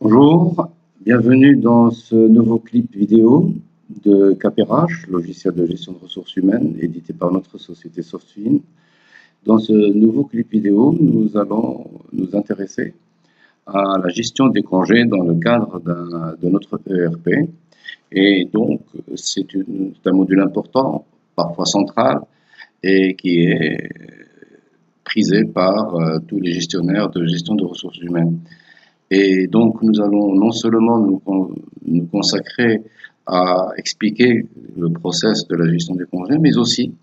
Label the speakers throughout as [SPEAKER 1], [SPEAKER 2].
[SPEAKER 1] Bonjour, bienvenue dans ce nouveau clip vidéo de KPRH, logiciel de gestion de ressources humaines édité par notre société Softwin. Dans ce nouveau clip vidéo, nous allons nous intéresser à la gestion des congés dans le cadre de notre ERP. Et donc, c'est un module important, parfois central, et qui est prisé par tous les gestionnaires de gestion de ressources humaines. Et donc, nous allons non seulement nous consacrer à expliquer le process de la gestion des congés, mais aussi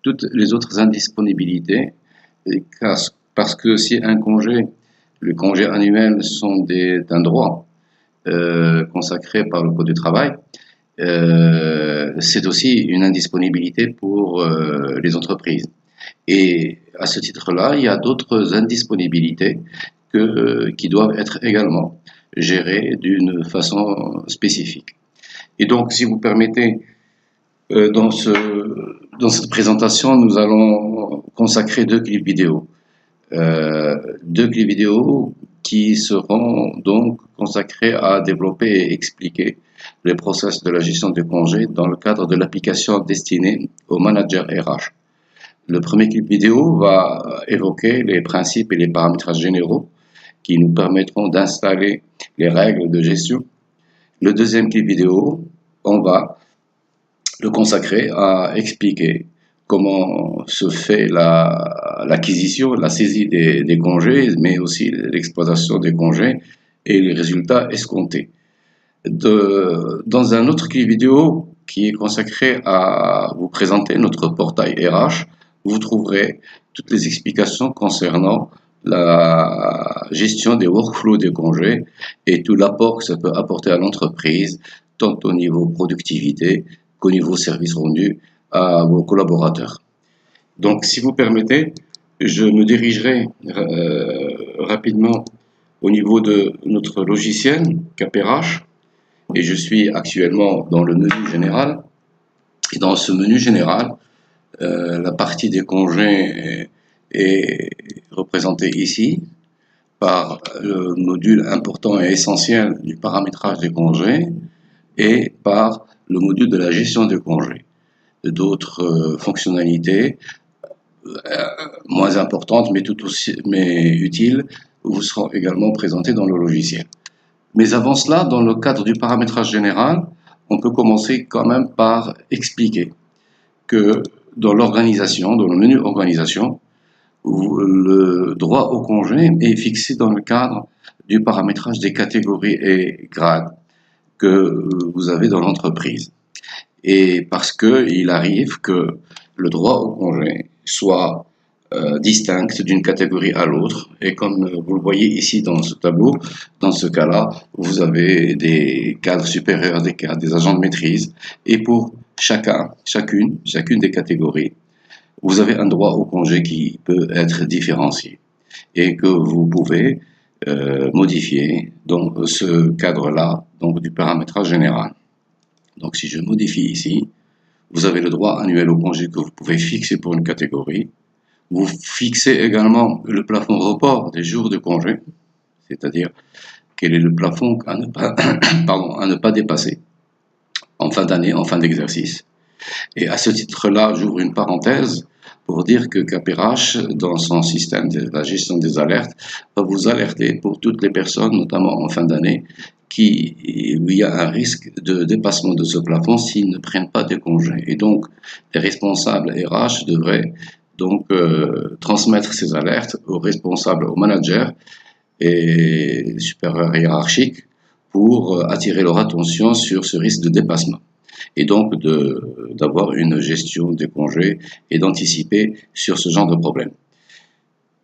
[SPEAKER 1] toutes les autres indisponibilités, parce que si un congé, les congés annuels sont d'un droit consacré par le Code du travail, c'est aussi une indisponibilité pour les entreprises. Et à ce titre-là, il y a d'autres indisponibilités qui doivent être également gérées d'une façon spécifique. Et donc, si vous permettez, dans cette présentation, nous allons consacrer deux clips vidéo. Deux clips vidéo qui seront donc consacrés à développer et expliquer les process de la gestion des congés dans le cadre de l'application destinée aux managers RH. Le premier clip vidéo va évoquer les principes et les paramétrages généraux qui nous permettront d'installer les règles de gestion. Le deuxième clip vidéo, on va le consacrer à expliquer comment se fait l'acquisition, la saisie des congés, mais aussi l'exploitation des congés et les résultats escomptés. Dans un autre clip vidéo qui est consacré à vous présenter notre portail RH, vous trouverez toutes les explications concernant la gestion des workflows des congés et tout l'apport que ça peut apporter à l'entreprise, tant au niveau productivité qu'au niveau service rendu à vos collaborateurs. Donc, si vous permettez, je me dirigerai rapidement au niveau de notre logiciel KPRH, et je suis actuellement dans le menu général. Et dans ce menu général, la partie des congés est représentée ici par le module important et essentiel du paramétrage des congés et par le module de la gestion des congés. D'autres fonctionnalités moins importantes mais utiles vous seront également présentées dans le logiciel. Mais avant cela, dans le cadre du paramétrage général, on peut commencer quand même par expliquer que dans l'organisation, dans le menu organisation, le droit au congé est fixé dans le cadre du paramétrage des catégories et grades que vous avez dans l'entreprise. Et parce qu'il arrive que le droit au congé soit distinct d'une catégorie à l'autre. Et comme vous le voyez ici dans ce tableau, dans ce cas-là, vous avez des cadres supérieurs, des agents de maîtrise. Et pour chacune des catégories, vous avez un droit au congé qui peut être différencié et que vous pouvez modifier dans ce cadre-là, donc du paramétrage général. Donc si je modifie ici, vous avez le droit annuel au congé que vous pouvez fixer pour une catégorie. Vous fixez également le plafond report des jours de congé, c'est-à-dire quel est le plafond à ne pas, à ne pas dépasser en fin d'année, en fin d'exercice. Et à ce titre-là, j'ouvre une parenthèse pour dire que KPRH, dans son système de la gestion des alertes, va vous alerter pour toutes les personnes, notamment en fin d'année, où il y a un risque de dépassement de ce plafond s'ils ne prennent pas des congés. Et donc, les responsables RH devraient donc transmettre ces alertes aux responsables, aux managers et supérieurs hiérarchiques pour attirer leur attention sur ce risque de dépassement et donc d'avoir une gestion des congés et d'anticiper sur ce genre de problème.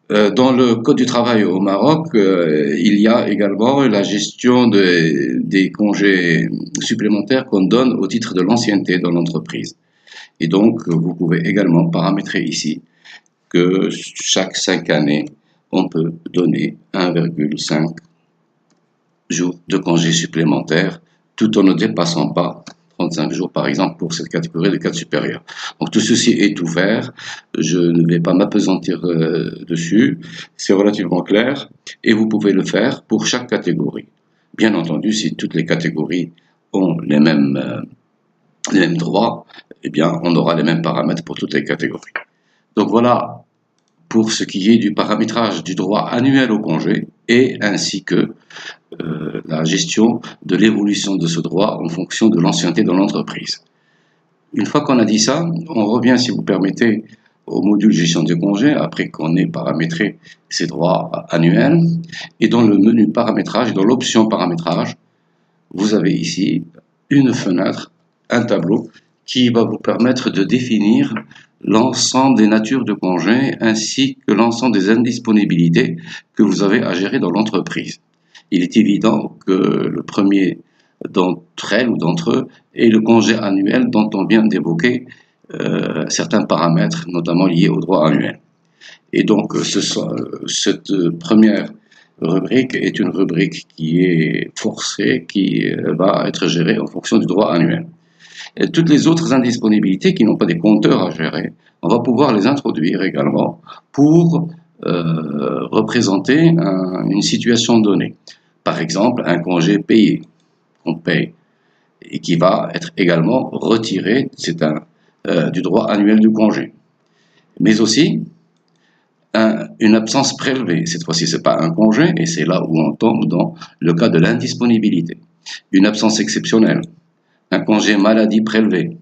[SPEAKER 1] Dans le Code du travail au Maroc, il y a également la gestion des congés supplémentaires qu'on donne au titre de l'ancienneté dans l'entreprise. Et donc, vous pouvez également paramétrer ici que chaque 5 années, on peut donner 1,5 jours de congés supplémentaires tout en ne dépassant pas 35 jours, par exemple, pour cette catégorie de cadres supérieurs. Donc, tout ceci est ouvert. Je ne vais pas m'appesantir dessus. C'est relativement clair et vous pouvez le faire pour chaque catégorie. Bien entendu, si toutes les catégories ont les mêmes droits, eh bien, on aura les mêmes paramètres pour toutes les catégories. Donc voilà pour ce qui est du paramétrage du droit annuel au congé et ainsi que la gestion de l'évolution de ce droit en fonction de l'ancienneté de l'entreprise. Une fois qu'on a dit ça, on revient, si vous permettez, au module gestion des congés, après qu'on ait paramétré ces droits annuels. Et dans le menu paramétrage, dans l'option paramétrage, vous avez ici une fenêtre, un tableau, qui va vous permettre de définir l'ensemble des natures de congés ainsi que l'ensemble des indisponibilités que vous avez à gérer dans l'entreprise. Il est évident que le premier d'entre elles ou d'entre eux est le congé annuel dont on vient d'évoquer certains paramètres, notamment liés au droit annuel. Et donc, cette première rubrique est une rubrique qui est forcée, qui va être gérée en fonction du droit annuel. Et toutes les autres indisponibilités qui n'ont pas des compteurs à gérer, on va pouvoir les introduire également pour représenter une situation donnée. Par exemple, un congé payé, qu'on paye, et qui va être également retiré, du droit annuel du congé. Mais aussi, une absence prélevée. Cette fois-ci, ce n'est pas un congé, et c'est là où on tombe dans le cas de l'indisponibilité. Une absence exceptionnelle, un congé maladie prélevé.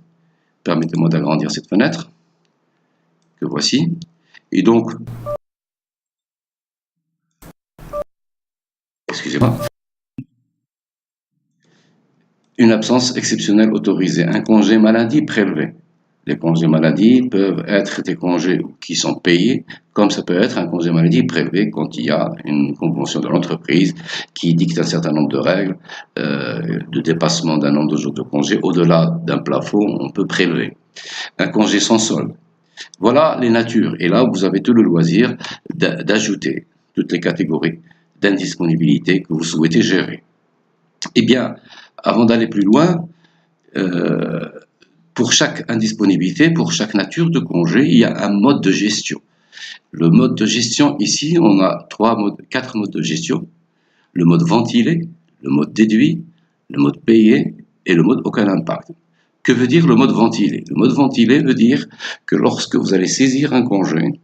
[SPEAKER 1] Permettez-moi d'agrandir cette fenêtre, que voici. Et donc, excusez-moi, une absence exceptionnelle autorisée, un congé maladie prélevé. Les congés maladie peuvent être des congés qui sont payés, comme ça peut être un congé maladie prélevé quand il y a une convention de l'entreprise qui dicte un certain nombre de règles de dépassement d'un nombre de jours de congé. Au-delà d'un plafond, on peut prélever. Un congé sans solde. Voilà les natures. Et là, vous avez tout le loisir d'ajouter toutes les catégories d'indisponibilité que vous souhaitez gérer. Eh bien, avant d'aller plus loin, pour chaque indisponibilité, pour chaque nature de congé, il y a un mode de gestion. Le mode de gestion, ici, on a quatre modes de gestion. Le mode ventilé, le mode déduit, le mode payé et le mode aucun impact. Que veut dire le mode ventilé? Le mode ventilé veut dire que lorsque vous allez saisir un congé,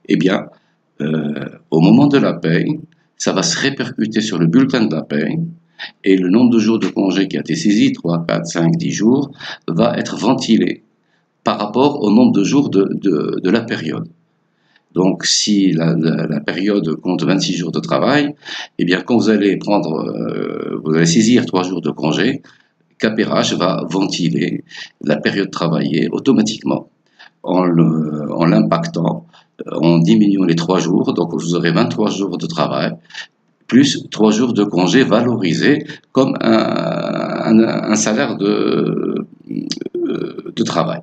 [SPEAKER 1] eh bien, au moment de la paye, ça va se répercuter sur le bulletin de la paye et le nombre de jours de congé qui a été saisi, 3, 4, 5, 10 jours, va être ventilé par rapport au nombre de jours de la période. Donc, si la période compte 26 jours de travail, eh bien, quand vous allez saisir 3 jours de congé, CAPERH va ventiler la période travaillée automatiquement en l'impactant, en diminuant les 3 jours. Donc, vous aurez 23 jours de travail, plus 3 jours de congé valorisés comme un salaire de travail.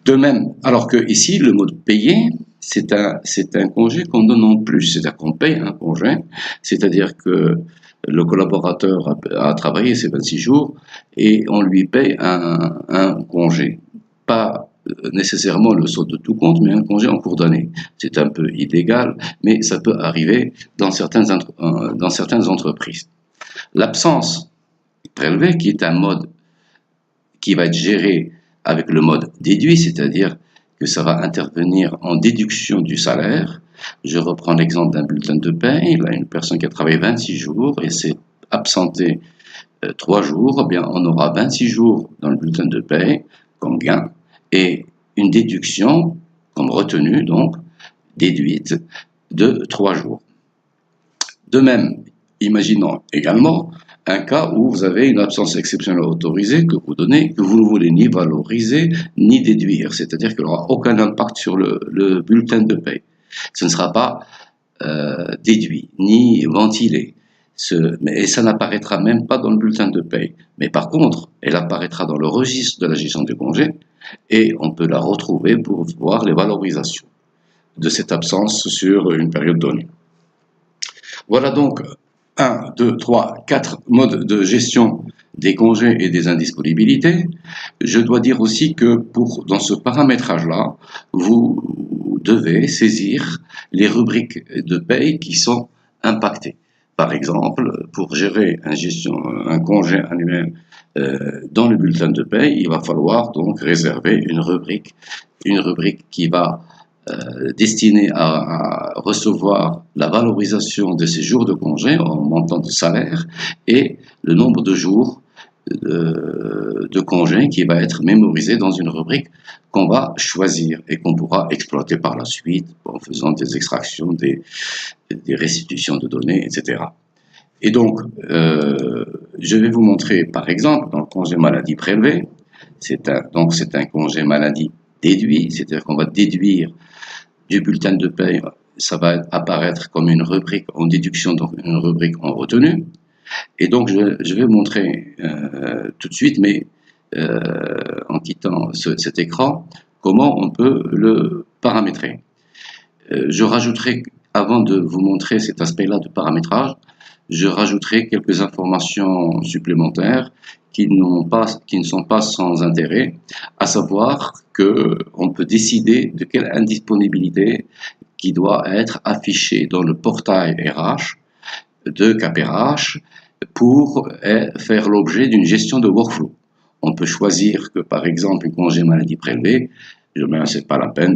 [SPEAKER 1] De même, alors que ici, le mode payé, c'est un congé qu'on donne en plus, c'est-à-dire qu'on paye un congé, c'est-à-dire que le collaborateur a travaillé ces 26 jours et on lui paye un congé. Pas nécessairement le solde de tout compte, mais un congé en cours d'année. C'est un peu illégal, mais ça peut arriver dans certaines entreprises. L'absence prélevée, qui est un mode qui va être géré avec le mode déduit, c'est-à-dire que ça va intervenir en déduction du salaire. Je reprends l'exemple d'un bulletin de paie. Là, une personne qui a travaillé 26 jours et s'est absentée 3 jours, eh bien, on aura 26 jours dans le bulletin de paie comme gain et une déduction comme retenue, donc déduite, de 3 jours. De même, imaginons également un cas où vous avez une absence exceptionnelle autorisée que vous donnez, que vous ne voulez ni valoriser ni déduire, c'est-à-dire qu'il n'y aura aucun impact sur le bulletin de paie. Ce ne sera pas déduit ni ventilé. Et ça n'apparaîtra même pas dans le bulletin de paie. Mais par contre, elle apparaîtra dans le registre de la gestion des congés et on peut la retrouver pour voir les valorisations de cette absence sur une période donnée. Voilà donc 1, 2, 3, 4 modes de gestion des congés et des indisponibilités. Je dois dire aussi que dans ce paramétrage-là, vous devez saisir les rubriques de paye qui sont impactées. Par exemple, pour gérer un congé annuel dans le bulletin de paie, il va falloir donc réserver une rubrique qui va destinée à recevoir la valorisation de ces jours de congé en montant de salaire et le nombre de jours de congé qui va être mémorisé dans une rubrique qu'on va choisir et qu'on pourra exploiter par la suite en faisant des extractions, des restitutions de données, etc. Et donc, je vais vous montrer, par exemple, dans le congé maladie prélevé, c'est un congé maladie déduit, c'est-à-dire qu'on va déduire du bulletin de paie, ça va apparaître comme une rubrique en déduction, donc une rubrique en retenue. Et donc, je vais vous montrer tout de suite, mais en quittant cet écran, comment on peut le paramétrer. Je rajouterai, avant de vous montrer cet aspect-là de paramétrage, je rajouterai quelques informations supplémentaires qui ne sont pas sans intérêt, à savoir qu'on peut décider de quelle indisponibilité qui doit être affichée dans le portail RH de CAPRH pour faire l'objet d'une gestion de workflow. On peut choisir que, par exemple, un congé maladie prélevé, c'est pas la peine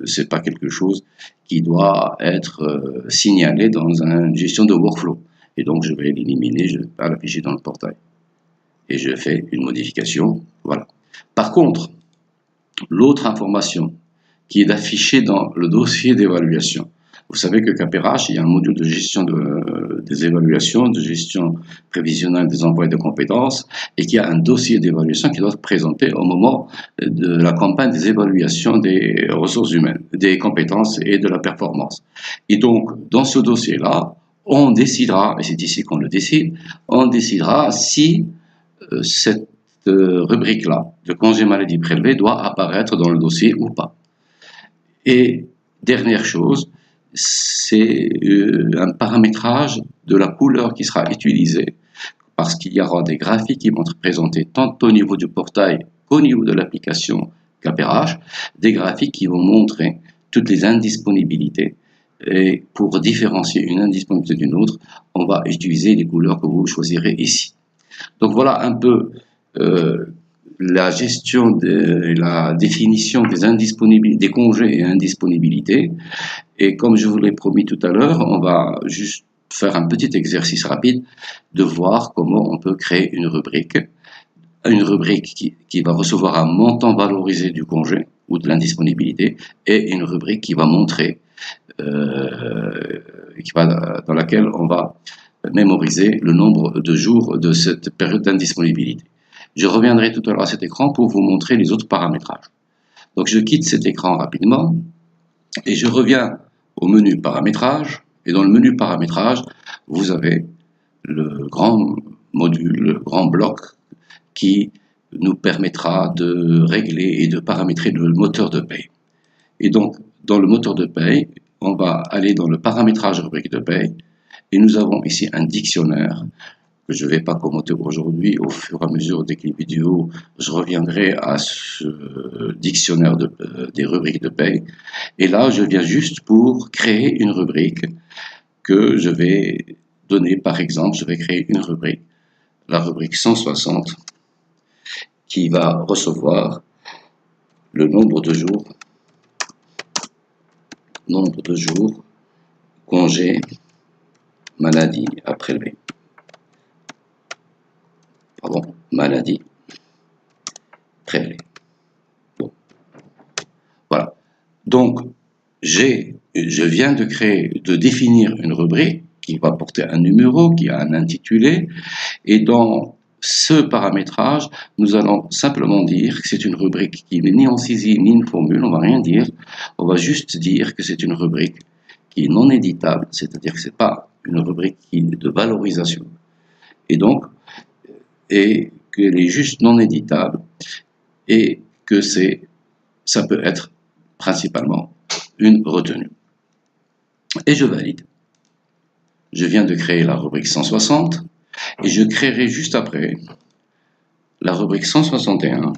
[SPEAKER 1] c'est pas quelque chose qui doit être signalé dans une gestion de workflow. Et donc, je vais l'éliminer, je ne vais pas l'afficher dans le portail. Et je fais une modification, voilà. Par contre, l'autre information qui est d'afficher dans le dossier d'évaluation. Vous savez que CAPRH, il y a un module de gestion des évaluations, de gestion prévisionnelle des emplois et de compétences, et qu'il y a un dossier d'évaluation qui doit être présenté au moment de la campagne des évaluations des ressources humaines, des compétences et de la performance. Et donc, dans ce dossier-là, on décidera, et c'est ici qu'on le décide, on décidera si cette rubrique-là, de congé maladie prélevé, doit apparaître dans le dossier ou pas. Et dernière chose, c'est un paramétrage de la couleur qui sera utilisée, parce qu'il y aura des graphiques qui vont être présentés tant au niveau du portail qu'au niveau de l'application CAPRH, des graphiques qui vont montrer toutes les indisponibilités. Et pour différencier une indisponibilité d'une autre, on va utiliser les couleurs que vous choisirez ici. Donc voilà un peu la gestion la définition des indisponibilités, des congés et indisponibilités. Et comme je vous l'ai promis tout à l'heure, on va juste faire un petit exercice rapide de voir comment on peut créer une rubrique qui va recevoir un montant valorisé du congé ou de l'indisponibilité et une rubrique qui va montrer dans laquelle on va mémoriser le nombre de jours de cette période d'indisponibilité. Je reviendrai tout à l'heure à cet écran pour vous montrer les autres paramétrages. Donc je quitte cet écran rapidement et je reviens au menu paramétrage. Et dans le menu paramétrage, vous avez le grand module, le grand bloc qui nous permettra de régler et de paramétrer le moteur de paie. Et donc, dans le moteur de paie, on va aller dans le paramétrage rubrique de paie et nous avons ici un dictionnaire que je ne vais pas commenter aujourd'hui. Au fur et à mesure des clips vidéo, je reviendrai à ce dictionnaire des rubriques de paie. Et là, je viens juste pour créer une rubrique que je vais donner, par exemple, je vais créer une rubrique, la rubrique 160, qui va recevoir le nombre de jours congé maladie à prélever. Pardon, maladie prélevée. Bon. Voilà. Donc, je viens de définir une rubrique qui va porter un numéro, qui a un intitulé, et dans ce paramétrage, nous allons simplement dire que c'est une rubrique qui n'est ni en saisie ni une formule, on ne va rien dire, on va juste dire que c'est une rubrique qui est non éditable, c'est-à-dire que ce n'est pas une rubrique de valorisation, et donc, et qu'elle est juste non éditable, et que ça peut être principalement une retenue. Et je valide. Je viens de créer la rubrique 160, et je créerai juste après la rubrique 161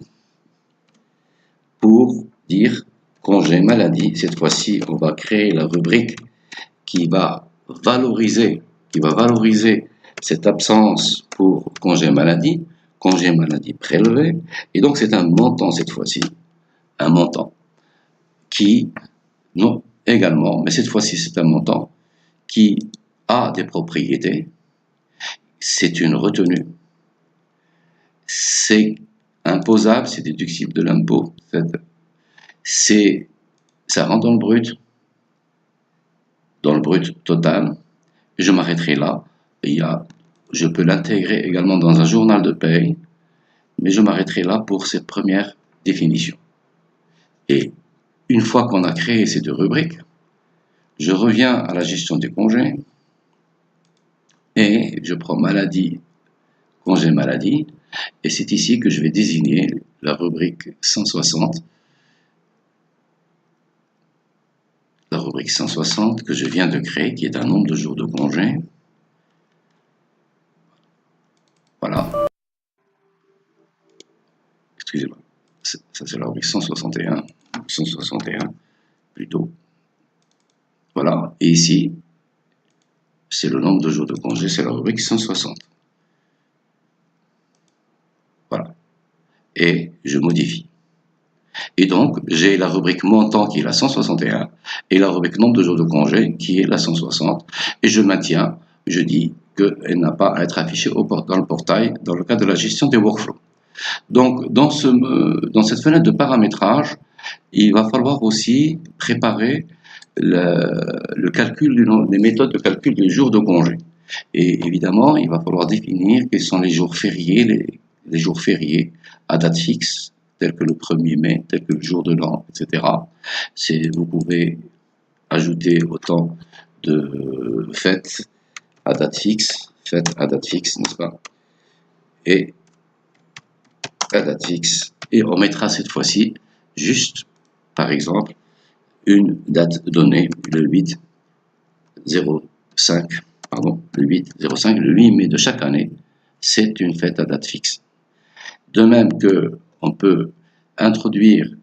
[SPEAKER 1] pour dire congé maladie. Cette fois-ci, on va créer la rubrique qui va valoriser qui va valoriser cette absence pour congé maladie prélevé, et donc c'est un montant cette fois-ci, un montant qui, non, également, mais cette fois-ci c'est un montant qui a des propriétés, c'est une retenue, c'est imposable, c'est déductible de l'impôt, ça rentre dans le brut total. Je m'arrêterai là. Je peux l'intégrer également dans un journal de paye, mais je m'arrêterai là pour cette première définition. Et une fois qu'on a créé ces deux rubriques, je reviens à la gestion des congés et je prends maladie, congé maladie, et c'est ici que je vais désigner la rubrique 160. La rubrique 160 que je viens de créer, qui est un nombre de jours de congé. Voilà. Excusez-moi. Ça, c'est la rubrique 161. 161, plutôt. Voilà. Et ici, c'est le nombre de jours de congé, c'est la rubrique 160. Voilà. Et je modifie. Et donc, j'ai la rubrique montant qui est la 161 et la rubrique nombre de jours de congé qui est la 160. Et je maintiens, je dis qu'elle n'a pas à être affichée dans le portail dans le cadre de la gestion des workflows. Donc, dans cette fenêtre de paramétrage, il va falloir aussi préparer le calcul les méthodes de calcul des jours de congé. Et évidemment, il va falloir définir quels sont les jours fériés, les jours fériés à date fixe, tels que le 1er mai, tel que le jour de l'an, etc. Vous pouvez ajouter autant de fêtes à date fixe, n'est-ce pas? Et à date fixe. Et on mettra cette fois-ci juste, par exemple, une date donnée, le 8-05, le 8 mai de chaque année, c'est une fête à date fixe. De même que on peut introduire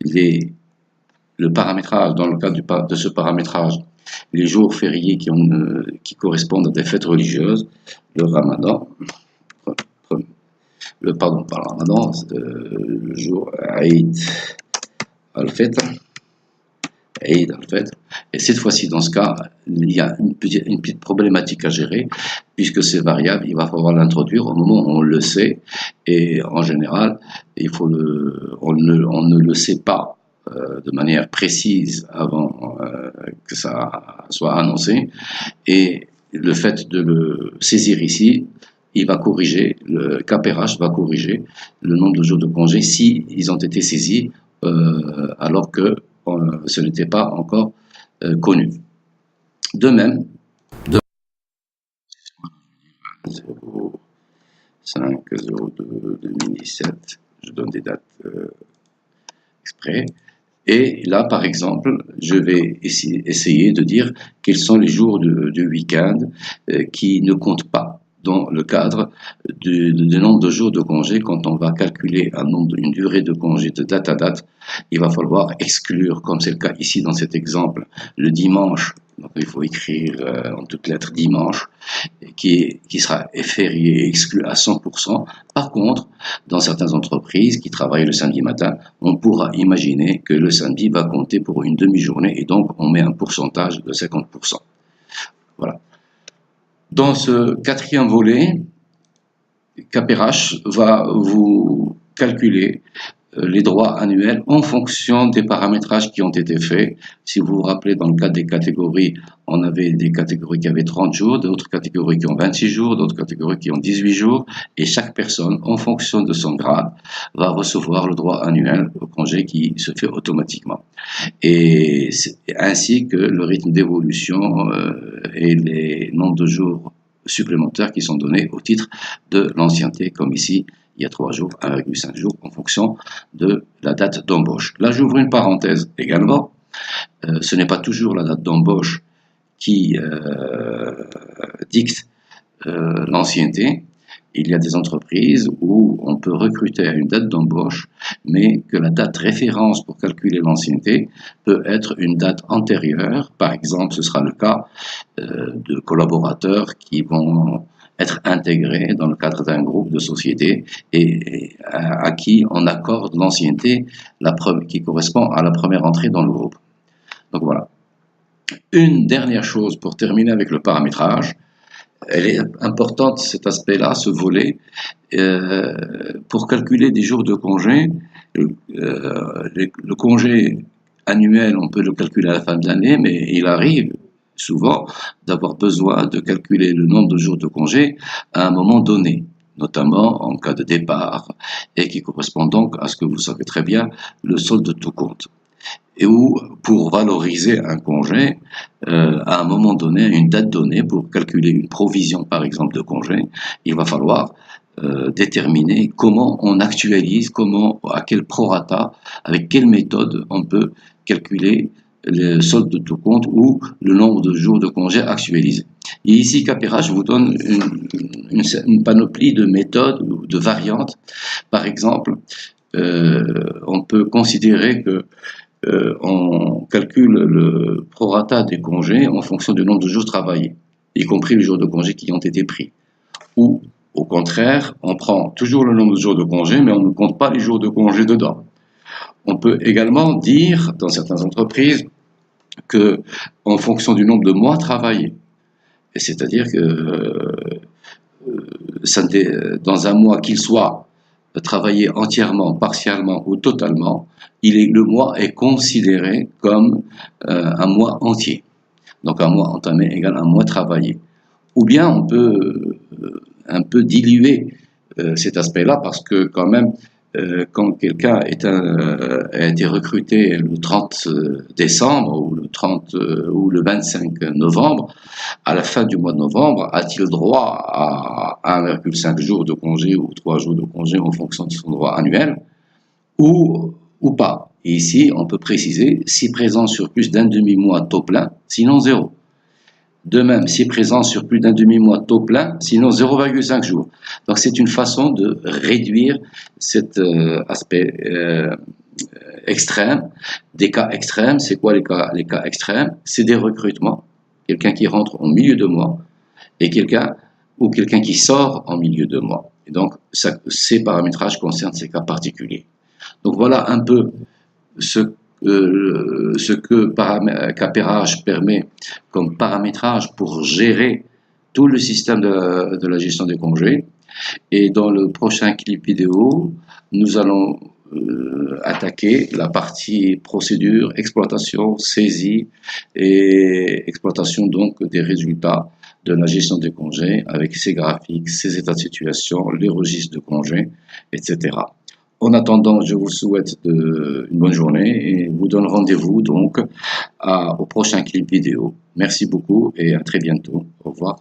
[SPEAKER 1] le paramétrage, dans le cadre de ce paramétrage, les jours fériés qui correspondent à des fêtes religieuses, le Ramadan, le jour Eid al-Fitr, et cette fois-ci, dans ce cas, il y a une petite problématique à gérer, puisque ces variables, il va falloir l'introduire au moment où on le sait, et en général, on ne le sait pas de manière précise avant que ça soit annoncé, et le fait de le saisir ici, il va corriger, le KPRH va corriger le nombre de jours de congé si ils ont été saisis alors que ce n'était pas encore connu. De même, 05/02/2017, je donne des dates exprès. Et là, par exemple, je vais essayer de dire quels sont les jours de week-end qui ne comptent pas dans le cadre du nombre de jours de congé. Quand on va calculer une durée de congé de date à date, il va falloir exclure, comme c'est le cas ici dans cet exemple, le dimanche. Donc il faut écrire en toutes lettres dimanche, qui sera férié et exclu à 100%. Par contre, dans certaines entreprises qui travaillent le samedi matin, on pourra imaginer que le samedi va compter pour une demi-journée et donc on met un pourcentage de 50%. Voilà. Dans ce quatrième volet, KPRH va vous calculer les droits annuels en fonction des paramétrages qui ont été faits. Si vous vous rappelez, dans le cadre des catégories, on avait des catégories qui avaient 30 jours, d'autres catégories qui ont 26 jours, d'autres catégories qui ont 18 jours, et chaque personne, en fonction de son grade, va recevoir le droit annuel au congé qui se fait automatiquement. Et ainsi que le rythme d'évolution et les nombres de jours supplémentaires qui sont donnés au titre de l'ancienneté, comme ici, il y a 3 jours, 1,5 jours, en fonction de la date d'embauche. Là, j'ouvre une parenthèse également. Ce n'est pas toujours la date d'embauche qui dicte l'ancienneté, Il y a des entreprises où on peut recruter à une date d'embauche, mais que la date référence pour calculer l'ancienneté peut être une date antérieure. Par exemple, ce sera le cas de collaborateurs qui vont être intégrés dans le cadre d'un groupe de sociétés et à qui on accorde l'ancienneté qui correspond à la première entrée dans le groupe. Donc voilà. Une dernière chose pour terminer avec le paramétrage. Elle est importante, cet aspect-là, ce volet. Pour calculer des jours de congé, le congé annuel, on peut le calculer à la fin de l'année, mais il arrive souvent d'avoir besoin de calculer le nombre de jours de congé à un moment donné, notamment en cas de départ, et qui correspond donc à ce que vous savez très bien, le solde de tout compte. Et où, pour valoriser un congé, à un moment donné, à une date donnée, pour calculer une provision, par exemple, de congé, il va falloir déterminer comment on actualise, à quel prorata, avec quelle méthode on peut calculer le solde de tout compte ou le nombre de jours de congé actualisés. Et ici, Capera, je vous donne une panoplie de méthodes ou de variantes. Par exemple, on peut considérer que on calcule le prorata des congés en fonction du nombre de jours travaillés, y compris les jours de congés qui ont été pris. Ou, au contraire, on prend toujours le nombre de jours de congés, mais on ne compte pas les jours de congés dedans. On peut également dire, dans certaines entreprises, que en fonction du nombre de mois travaillés, c'est-à-dire que dans un mois qu'il soit travaillé entièrement, partiellement ou totalement, le mois est considéré comme un mois entier. Donc un mois entamé égale un mois travaillé. Ou bien on peut un peu diluer cet aspect-là parce que quand même, quand quelqu'un a été recruté le 30 décembre ou le 30 ou le 25 novembre, à la fin du mois de novembre, a-t-il droit à 1,5 jours de congé ou 3 jours de congé en fonction de son droit annuel ou pas? Et ici, on peut préciser si présent sur plus d'un demi-mois taux plein, sinon 0. De même, si présent sur plus d'un demi-mois taux plein, sinon 0,5 jours. Donc c'est une façon de réduire cet aspect extrême. Des cas extrêmes, c'est quoi les cas extrêmes? C'est des recrutements, quelqu'un qui rentre au milieu de mois et quelqu'un qui sort en milieu de mois. Et donc ces paramétrages concernent ces cas particuliers. Donc voilà un peu ce que Capérage permet comme paramétrage pour gérer tout le système de la gestion des congés. Et dans le prochain clip vidéo, nous allons attaquer la partie procédure, exploitation, saisie et exploitation donc des résultats de la gestion des congés avec ses graphiques, ses états de situation, les registres de congés, etc. En attendant, je vous souhaite une bonne journée et vous donne rendez-vous donc au prochain clip vidéo. Merci beaucoup et à très bientôt. Au revoir.